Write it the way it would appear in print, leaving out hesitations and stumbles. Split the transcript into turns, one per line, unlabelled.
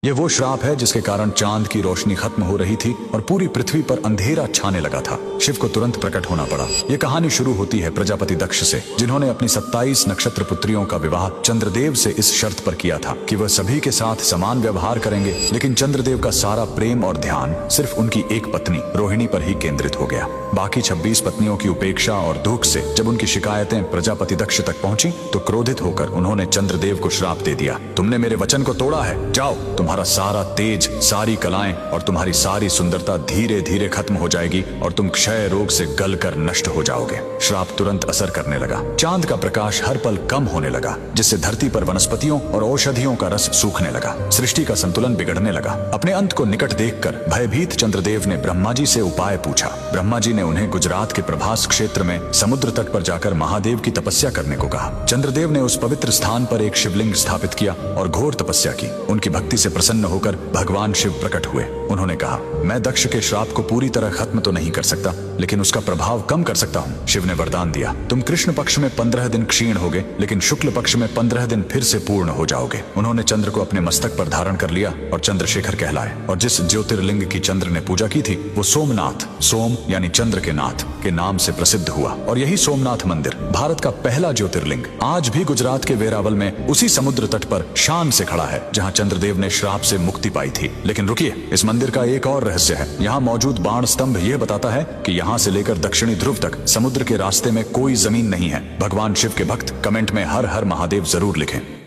ये वो श्राप है जिसके कारण चांद की रोशनी खत्म हो रही थी और पूरी पृथ्वी पर अंधेरा छाने लगा था। शिव को तुरंत प्रकट होना पड़ा। ये कहानी शुरू होती है प्रजापति दक्ष से, जिन्होंने अपनी 27 नक्षत्र पुत्रियों का विवाह चंद्रदेव से इस शर्त पर किया था कि वह सभी के साथ समान व्यवहार करेंगे। लेकिन चंद्रदेव का सारा प्रेम और ध्यान सिर्फ उनकी एक पत्नी रोहिणी पर ही केंद्रित हो गया। बाकी 26 पत्नियों की उपेक्षा और दुख से जब उनकी शिकायतें प्रजापति दक्ष तक पहुंची तो क्रोधित होकर उन्होंने चंद्रदेव को श्राप दे दिया। तुमने मेरे वचन को तोड़ा है, जाओ, तुम्हारा सारा तेज, सारी कलाएं और तुम्हारी सारी सुंदरता धीरे धीरे खत्म हो जाएगी और तुम क्षय रोग से गलकर नष्ट हो जाओगे। श्राप तुरंत असर करने लगा। चांद का प्रकाश हर पल कम होने लगा, जिससे धरती पर वनस्पतियों और औषधियों का रस सूखने लगा। सृष्टि का संतुलन बिगड़ने लगा। अपने अंत को निकट देखकर भयभीत चंद्रदेव ने ब्रह्मा जी से उपाय पूछा। ब्रह्मा जी ने उन्हें गुजरात के प्रभास क्षेत्र में समुद्र तट पर जाकर महादेव की तपस्या करने को कहा। चंद्रदेव ने उस पवित्र स्थान पर एक शिवलिंग स्थापित किया और घोर तपस्या की। उनकी भक्ति से प्रसन्न होकर भगवान शिव प्रकट हुए। उन्होंने कहा, मैं दक्ष के श्राप को पूरी तरह खत्म तो नहीं कर सकता, लेकिन उसका प्रभाव कम कर सकता हूँ। शिव ने वरदान दिया, तुम कृष्ण पक्ष में 15 दिन क्षीण होगे, लेकिन शुक्ल पक्ष में 15 दिन फिर से पूर्ण हो जाओगे। उन्होंने चंद्र को अपने मस्तक पर धारण कर लिया और चंद्रशेखर कहलाए। और जिस ज्योतिर्लिंग की चंद्र ने पूजा की थी वो सोमनाथ, सोम यानी चंद्र के नाथ के नाम से प्रसिद्ध हुआ। और यही सोमनाथ मंदिर भारत का पहला ज्योतिर्लिंग आज भी गुजरात के वेरावल में उसी समुद्र तट पर शान से खड़ा है, जहाँ चंद्रदेव ने श्राप से मुक्ति पाई थी। लेकिन रुकिए, इस मंदिर का एक और रहस्य है। यहाँ मौजूद बाण स्तंभ यह बताता है कि यहाँ से लेकर दक्षिणी ध्रुव तक समुद्र के रास्ते में कोई जमीन नहीं है। भगवान शिव के भक्त कमेंट में हर हर महादेव जरूर लिखें।